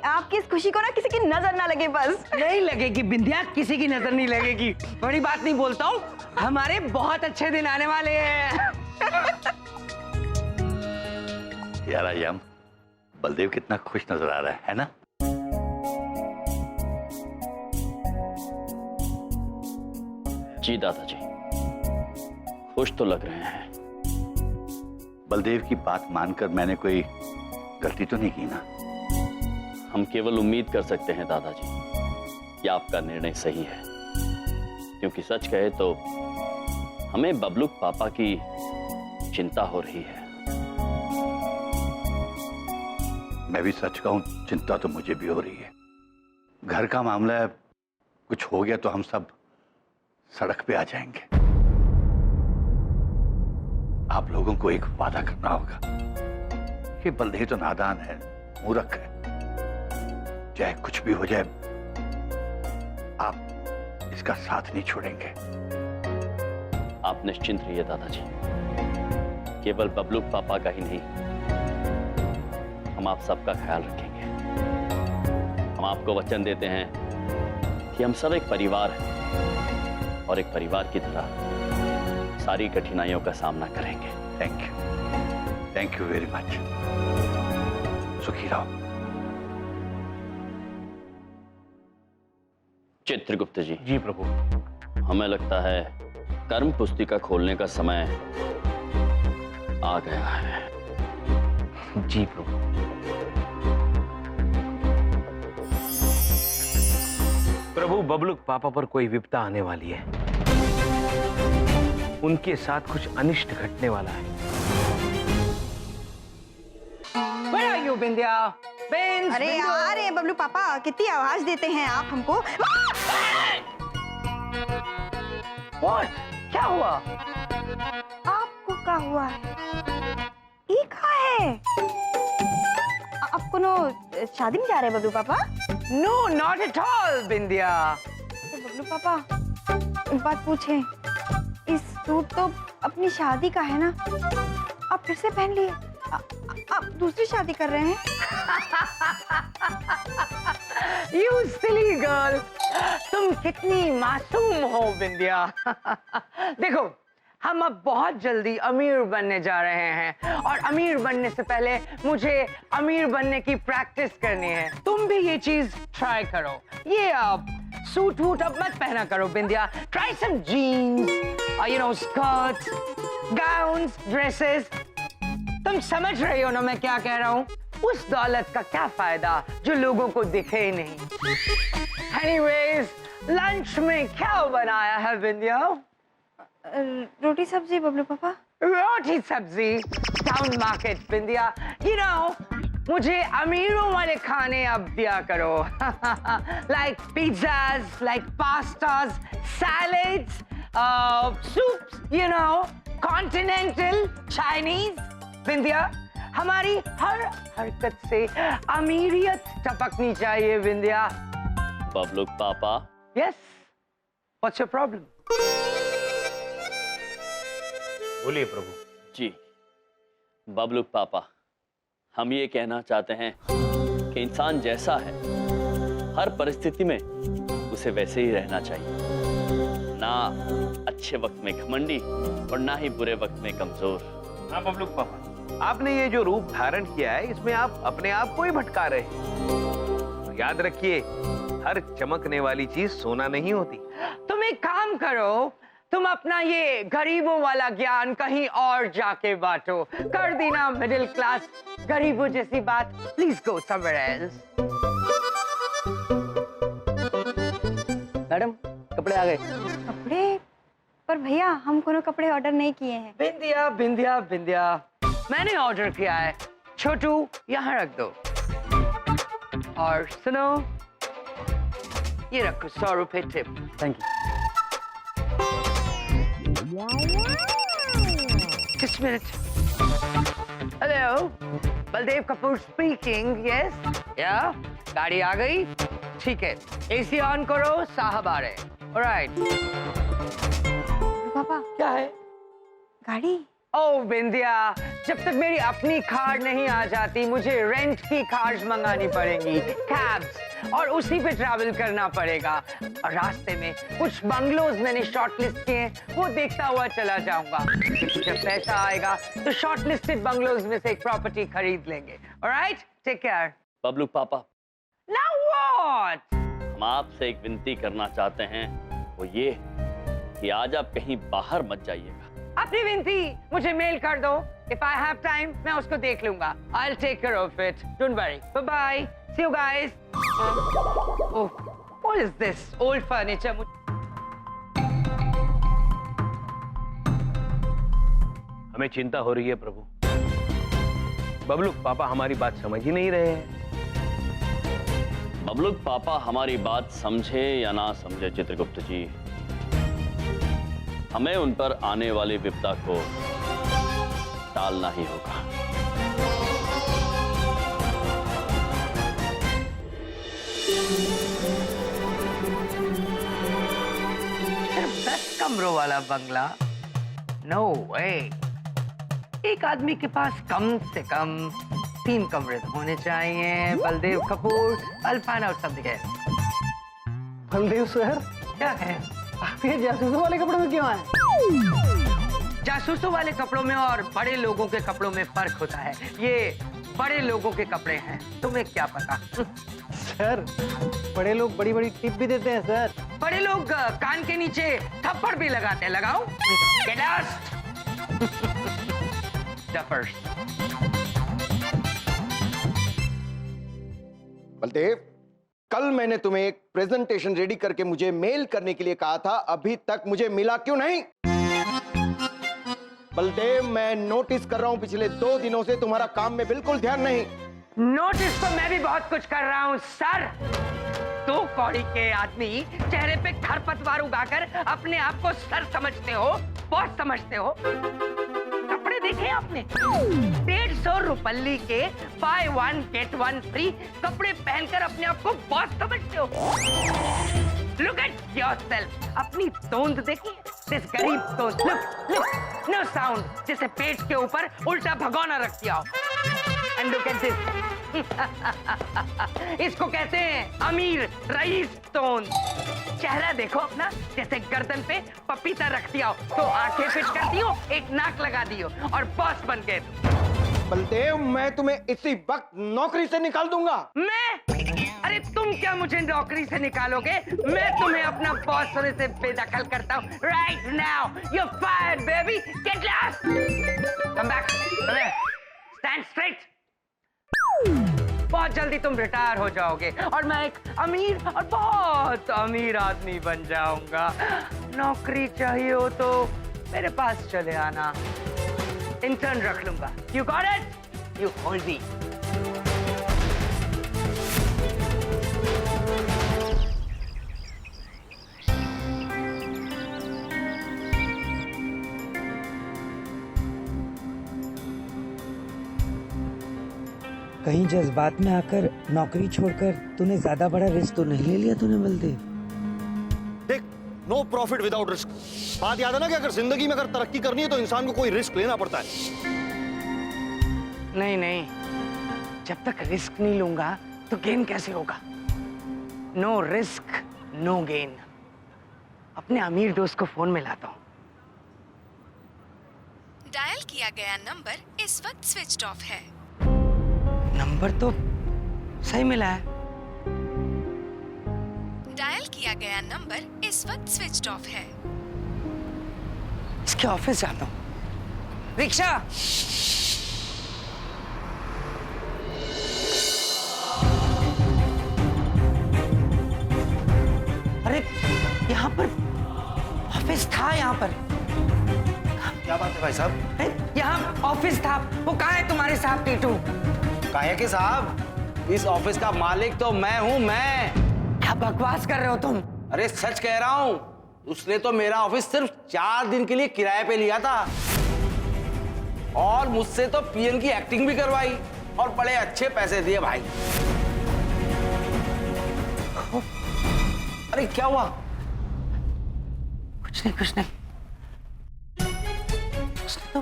आपकी इस खुशी को ना किसी की नजर ना लगे बस। नहीं लगेगी बिंदिया, किसी की नजर नहीं लगेगी। बड़ी बात नहीं बोलता हूँ, हमारे बहुत अच्छे दिन आने वाले हैं। यार आयाम, बलदेव कितना खुश नजर आ रहा है ना? जी दादाजी, खुश तो लग रहे हैं। बलदेव की बात मानकर मैंने कोई गलती तो नहीं की ना? हम केवल उम्मीद कर सकते हैं दादाजी कि आपका निर्णय सही है, क्योंकि सच कहे तो हमें बबलूक पापा की चिंता हो रही है। मैं भी सच कहूं, चिंता तो मुझे भी हो रही है। घर का मामला है, कुछ हो गया तो हम सब सड़क पे आ जाएंगे। आप लोगों को एक वादा करना होगा कि बलदेव तो नादान है, मूर्ख है, चाहे कुछ भी हो जाए आप इसका साथ नहीं छोड़ेंगे। आप निश्चिंत रहिए दादाजी, केवल बबलूक पापा का ही नहीं, हम आप सबका ख्याल रखेंगे। हम आपको वचन देते हैं कि हम सब एक परिवार हैं और एक परिवार की तरह सारी कठिनाइयों का सामना करेंगे। Thank you very much. सुखी रहो। चित्रगुप्त जी। जी प्रभु। हमें लगता है कर्म पुस्तिका खोलने का समय आ गया है। जी प्रभु। प्रभु, बबलूक पापा पर कोई विपदा आने वाली है। उनके साथ कुछ अनिष्ट घटने वाला है। Where are you, बिंदिया? बेंस, अरे यार ये बबलू पापा कितनी आवाज देते हैं आप हमको। What? क्या हुआ? आपको क्या हुआ है? ये कहाँ है? आप कोनो शादी में जा रहे हैं बबलू पापा? No, not at all, बिंदिया। बबलू पापा एक बात पूछें, इस सूट तो अपनी शादी का है ना, आप फिर से पहन लिए? आप दूसरी शादी कर रहे हैं? You silly girl, तुम कितनी मासूम हो बिंदिया। देखो, हम अब बहुत जल्दी अमीर बनने जा रहे हैं और अमीर बनने से पहले मुझे अमीर बनने की प्रैक्टिस करनी है। तुम भी ये चीज ट्राई करो। ये अब सूट वूट अब मत पहना करो Bindiya. Try some jeans, skirts, gowns, dresses. तुम समझ रही हो ना मैं क्या कह रहा हूँ? उस दौलत का क्या फायदा जो लोगों को दिखे ही नहीं। Anyways, लंच में क्या बनाया है बिंदिया? रोटी सब्जी बबलू पापा। रोटी सब्जी, टाउन मार्केट बिंदिया। मुझे अमीरों वाले खाने अब दिया करो। Like pizzas, like pastas, salads, soups, continental, Chinese. Bindiya, हमारी हर हरकत से अमीरियत टपकनी चाहिए बिंदिया। बबलूक पापा। Yes, what's your problem? बोलिए प्रभु। जी बबलूक पापा, हम ये कहना चाहते हैं कि इंसान जैसा है हर परिस्थिति में उसे वैसे ही रहना चाहिए, ना अच्छे वक्त में घमंडी और ना ही बुरे वक्त में कमजोर। हाँ बबलूक पापा, आपने ये जो रूप धारण किया है इसमें आप अपने आप को ही भटका रहे हैं। तो याद रखिए, हर चमकने वाली चीज सोना नहीं होती। तुम एक काम करो, तुम अपना ये गरीबों वाला ज्ञान कहीं और जाके बांटो। कर दी ना मिडिल क्लास गरीबों जैसी बात। Please go somewhere else. Madam, कपड़े आ गए। कपड़े? पर भैया हम कोनो कपड़े ऑर्डर नहीं किए हैं। बिंदिया बिंदिया बिंदिया, मैंने ऑर्डर किया है। छोटू यहाँ रख दो। और सुनो, ये रखो 100 रुपए tip. Thank you. Just a minute. Hello, Baldev Kapoor speaking. Yes, या गाड़ी आ गई? ठीक है, एसी ऑन करो, साहब आ रहे। ऑलराइट। पापा क्या है? गाड़ी ओ बिंदिया, जब तक मेरी अपनी कार नहीं आ जाती मुझे रेंट की कार्स मंगानी पड़ेंगी, कैब्स, और उसी पे ट्रैवल करना पड़ेगा। और रास्ते में कुछ बंगलोज मैंने शॉर्टलिस्ट किए हैं, वो देखता हुआ चला जाऊंगा। जब पैसा आएगा तो शॉर्टलिस्टेड बंगलोज में से एक प्रॉपर्टी खरीद लेंगे। Alright, take care. बबलू पापा, नाउ व्हाट? हम आपसे एक विनती करना चाहते हैं, वो ये कि आज आप कहीं बाहर मत जाइएगा। अपनी विनती मुझे मेल कर दो। If I have time, मैं उसको देख लूंगा। I'll take care of it. Don't worry. Bye bye. See you guys. Oh, what is this? Old furniture. हमें चिंता हो रही है प्रभु। बबलू पापा हमारी बात समझ ही नहीं रहे हैं। बबलू पापा हमारी बात समझे या ना समझे चित्रगुप्त जी, हमें उन पर आने वाली विपदा को टालना ही होगा। सिर्फ 10 कमरों वाला बंगला? नो वे। एक आदमी के पास कम से कम 3 कमरे तो होने चाहिए। Baldev Kapoor, I'll find out something else. Baldev sir, क्या है? आप ये जासूसों वाले कपड़ों में क्यों आए? जासूसों वाले कपड़ों में और बड़े लोगों के कपड़ों में फर्क होता है। ये बड़े लोगों के कपड़े हैं, तुम्हें क्या पता? सर, बड़े लोग बड़ी बड़ी टिप भी देते हैं सर। बड़े लोग कान के नीचे थप्पड़ भी लगाते हैं। लगाओ? Get lost! Duffers. बलदेव, कल मैंने तुम्हें एक प्रेजेंटेशन रेडी करके मुझे मेल करने के लिए कहा था, अभी तक मुझे मिला क्यों नहीं? बलदेव, मैं नोटिस कर रहा हूं पिछले 2 दिनों से तुम्हारा काम में बिल्कुल ध्यान नहीं। नोटिस तो मैं भी बहुत कुछ कर रहा हूँ सर। 2 कौड़ी के आदमी चेहरे पे खरपतवार उगाकर अपने आप को सर समझते हो, बॉस समझते हो। कपड़े देखे आपने? 150 रुपल्ली के buy 1 get 1 free कपड़े पहनकर अपने आप को बॉस समझते हो। Look at yourself. अपनी तोंद देखिए, this गरीब तोंद। Look, no sound, जैसे पेट के ऊपर उल्टा भगोना रख दिया हो। And look at this. इसको कहते हैं अमीर रईस तोंद। चेहरा देखो अपना, जैसे गर्दन पे पपीता रख दिया हो, तो आंखें फिट कर दियो, एक नाक लगा दियो और बॉस बन गए। बलदेव, मैं तुम्हें इसी वक्त नौकरी से निकाल दूंगा। मैं? अरे तुम क्या मुझे नौकरी से निकालोगे? मैं तुम्हें अपना बॉस होने से बेदखल करता हूँ। Right now, you're fired, baby. Get lost. Come back. Come here. Stand straight. बहुत जल्दी तुम रिटायर हो जाओगे और मैं एक अमीर और बहुत अमीर आदमी बन जाऊंगा। नौकरी चाहिए हो तो मेरे पास चले आना, इंटर्न रख लूंगा। You got it? You hold me. कहीं जज्बात में आकर नौकरी छोड़कर तूने ज्यादा बड़ा रिस्क तो नहीं ले लिया तूने बलदेव? देख, नो प्रॉफिट विदाउट रिस्क। बात याद है ना कि अगर जिंदगी में अगर तरक्की करनी है तो इंसान को कोई रिस्क लेना पड़ता है। नहीं नहीं, जब तक रिस्क नहीं लूंगा तो गेन कैसे होगा? No risk no gain. अपने अमीर दोस्त को फोन में लाता हूँ। डायल किया गया नंबर इस वक्त स्विच्ड ऑफ है। नंबर तो सही मिला है। डायल किया गया नंबर इस वक्त स्विच्ड ऑफ है। इसके ऑफिस जाता हूँ। रिक्शा! अरे यहाँ पर ऑफिस था, यहाँ पर। क्या बात है भाई साहब? यहाँ ऑफिस था। वो कहाँ है तुम्हारे साहब टीटू? काहे के साहब, इस ऑफिस का मालिक तो मैं हूँ, मैं। क्या बकवास कर रहे हो तुम? अरे सच कह रहा हूँ, उसने तो मेरा ऑफिस सिर्फ 4 दिन के लिए किराए पे लिया था और मुझसे तो पीएन की एक्टिंग भी करवाई और बड़े अच्छे पैसे दिए भाई। अरे क्या हुआ? कुछ नहीं कुछ नहीं। उसने तो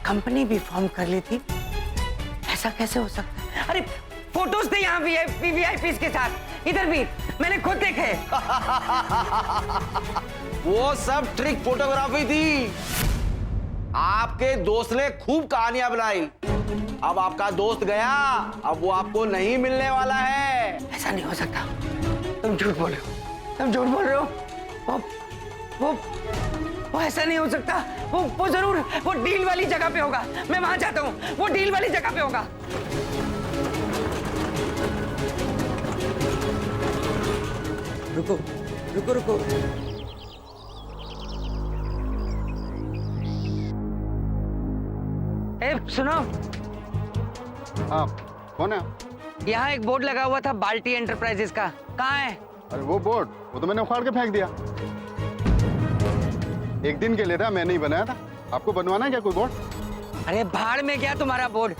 कंपनी भी फॉर्म कर ली थी। ऐसा कैसे हो सकता है? अरे फोटोज थे यहाँ वीआईपीज के साथ, इधर भी मैंने खुद देखे। वो सब ट्रिक फोटोग्राफी थी। आपके दोस्त ने खूब कहानियां बनाई। अब आपका दोस्त गया, अब वो आपको नहीं मिलने वाला है। ऐसा नहीं हो सकता, तुम झूठ बोल रहे हो, तुम झूठ बोल रहे हो। वो ऐसा नहीं हो सकता। वो जरूर वो डील वाली जगह पे होगा। मैं वहां जाता हूँ, वो डील वाली जगह पे होगा। रुको रुको रुको। ए, सुनो, हाँ, कौन है? यहाँ एक बोर्ड लगा हुआ था बाल्टी एंटरप्राइजेस का, कहाँ है? अरे वो बोर्ड, वो तो मैंने उखाड़ के फेंक दिया। एक दिन के लिए था, मैं नहीं बनाया था। आपको बनवाना है क्या कोई बोर्ड? अरे भाड़ में गया तुम्हारा बोर्ड।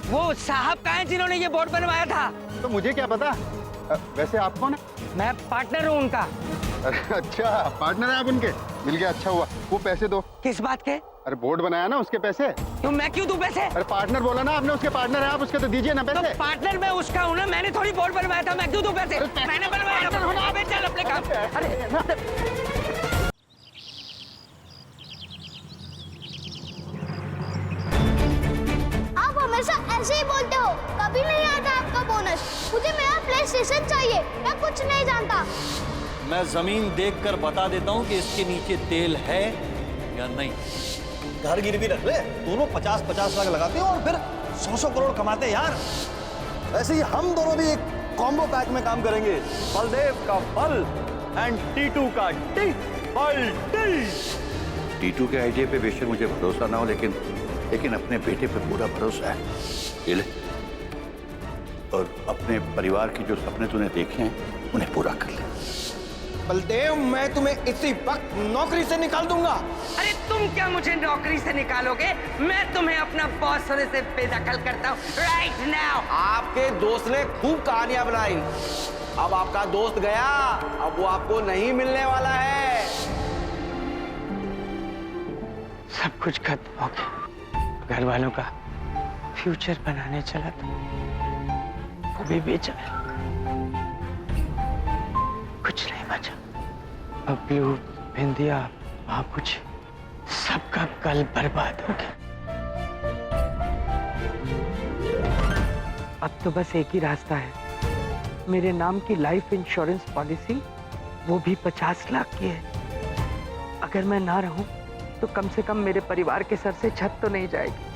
वो साहब कहाँ हैं जिन्होंने ये बोर्ड बनवाया था? तो मुझे क्या पता। वैसे आप कौन है? मैं पार्टनर हूँ उनका। अरे अच्छा, पार्टनर है आप उनके? मिल गया, अच्छा हुआ। वो पैसे दो। किस बात के? अरे बोर्ड बनाया ना, उसके पैसे। क्यों, मैं क्यों दूं पैसे? अरे पार्टनर बोला ना आपने, उसके पार्टनर है आप, उसके तो दीजिए ना पैसे। तो पार्टनर मैं उसका हूँ ना, मैंने थोड़ी बोर्ड बनवाया था, मैं क्यों दूं पैसे? मैंने बनवाया। अबे चल अपने काम। आप हमेशा ऐसे ही बोलते हो, कभी नहीं आता आपका बोनस। मुझे मेरा प्ले स्टेशन चाहिए, मैं कुछ नहीं जानता। मैं जमीन देखकर बता देता हूँ कि इसके नीचे तेल है या नहीं। घर गिरवी रख ले, दोनों 50-50 लाख लगाते हो और फिर 100-100 करोड़ कमाते हैं यार। वैसे ही हम दोनों भी एक कॉम्बो पैक में काम करेंगे। बलदेव का बल एंड टीटू का टी बल टी। टीटू के आइडिया पे बेशक मुझे भरोसा ना हो, लेकिन अपने बेटे पे पूरा भरोसा है। ये ले, और अपने परिवार के जो सपने तूने देखे हैं उन्हें पूरा कर ले। बलदेव, मैं तुम्हें इसी वक्त नौकरी से निकाल दूंगा। अरे तुम क्या मुझे नौकरी से निकालोगे? मैं तुम्हें अपना बॉस होने से बेदखल करता हूँ राइट नाउ। आपके दोस्त ने खूब कहानियां बनाई। अब आपका दोस्त गया, अब वो आपको नहीं मिलने वाला है। सब कुछ खत्म हो गया। घर वालों का फ्यूचर बनाने चला था, वो भी बेचा है। कुछ नहीं बचा। बबलू, बिंदिया, बाबूजी, सबका कल बर्बाद हो गया। अब तो बस एक ही रास्ता है, मेरे नाम की लाइफ इंश्योरेंस पॉलिसी, वो भी 50 लाख की है। अगर मैं ना रहूं तो कम से कम मेरे परिवार के सर से छत तो नहीं जाएगी।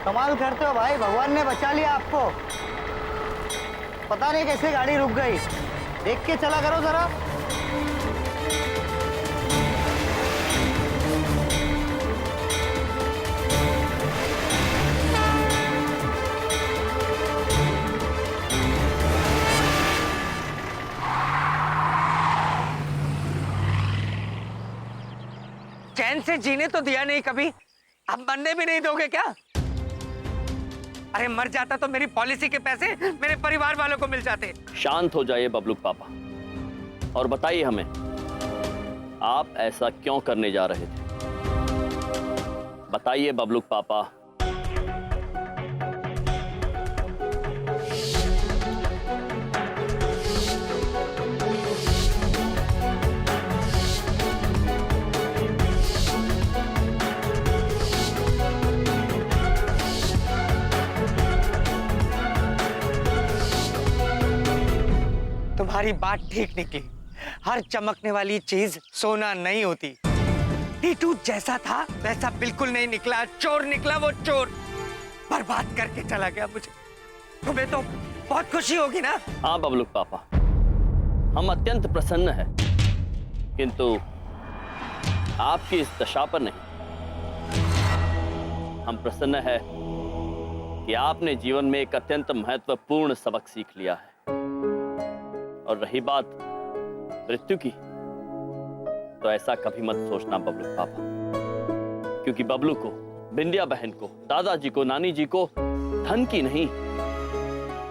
कमाल करते हो भाई, भगवान ने बचा लिया आपको। पता नहीं कैसे गाड़ी रुक गई। देख के चला करो जरा। चैन से जीने तो दिया नहीं कभी, अब मरने भी नहीं दोगे क्या? अरे मर जाता तो मेरी पॉलिसी के पैसे मेरे परिवार वालों को मिल जाते। शांत हो जाइए बबलूक पापा और बताइए हमें, आप ऐसा क्यों करने जा रहे थे? बताइए बबलूक पापा। तुम्हारी बात ठीक निकली। हर चमकने वाली चीज सोना नहीं होती। टीटू जैसा था वैसा बिल्कुल नहीं निकला, चोर निकला वो चोर। बर्बाद करके चला गया मुझे। तुम्हें तो बहुत खुशी होगी ना? हाँ बबलूक पापा, हम अत्यंत प्रसन्न हैं, किंतु आपकी इस दशा पर नहीं। हम प्रसन्न हैं कि आपने जीवन में एक अत्यंत महत्वपूर्ण सबक सीख लिया है। और रही बात मृत्यु की, तो ऐसा कभी मत सोचना बबलू पापा, क्योंकि बबलू को, बिंदिया बहन को, दादाजी को, नानी जी को धन की नहीं,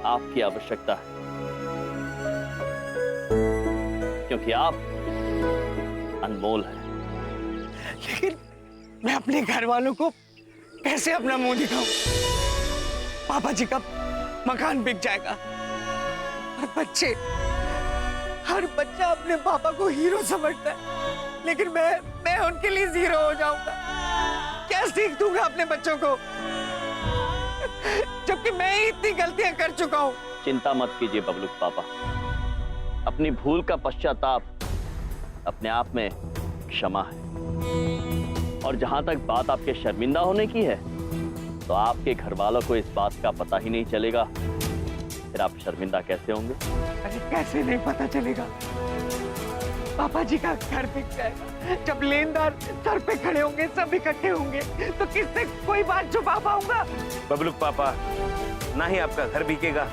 आपकी आवश्यकता है, क्योंकि आप अनमोल हैं। लेकिन मैं अपने घर वालों को कैसे अपना मुंह दिखाऊं? पापा जी का मकान बिक जाएगा और हर बच्चा अपने पापा को हीरो समझता है, लेकिन मैं उनके लिए जीरो हो जाऊंगा। क्या सीख दूंगा अपने बच्चों को, जबकि मैं ही इतनी गलतियां कर चुका हूं? चिंता मत कीजिए बबलूक पापा, अपनी भूल का पश्चाताप अपने आप में क्षमा है। और जहां तक बात आपके शर्मिंदा होने की है, तो आपके घर वालों को इस बात का पता ही नहीं चलेगा, फिर आप शर्मिंदा कैसे होंगे? अरे कैसे नहीं पता चलेगा? पापा जी का घर बिक जाएगा, जब लेनदार सर पे खड़े होंगे, सब इकट्ठे होंगे, तो किससे कोई बात छुपा पाऊंगा? बबलूक पापा, ना ही आपका घर बिकेगा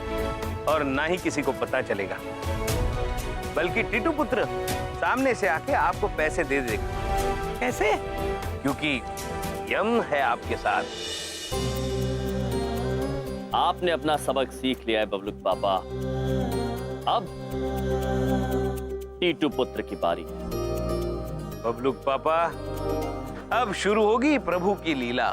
और ना ही किसी को पता चलेगा, बल्कि टीटू पुत्र सामने से आके आपको पैसे दे देगा। कैसे? क्योंकि यम है आपके साथ। आपने अपना सबक सीख लिया है बबलूक पापा, अब टीटू पुत्र की बारी है। बबलूक पापा, अब शुरू होगी प्रभु की लीला।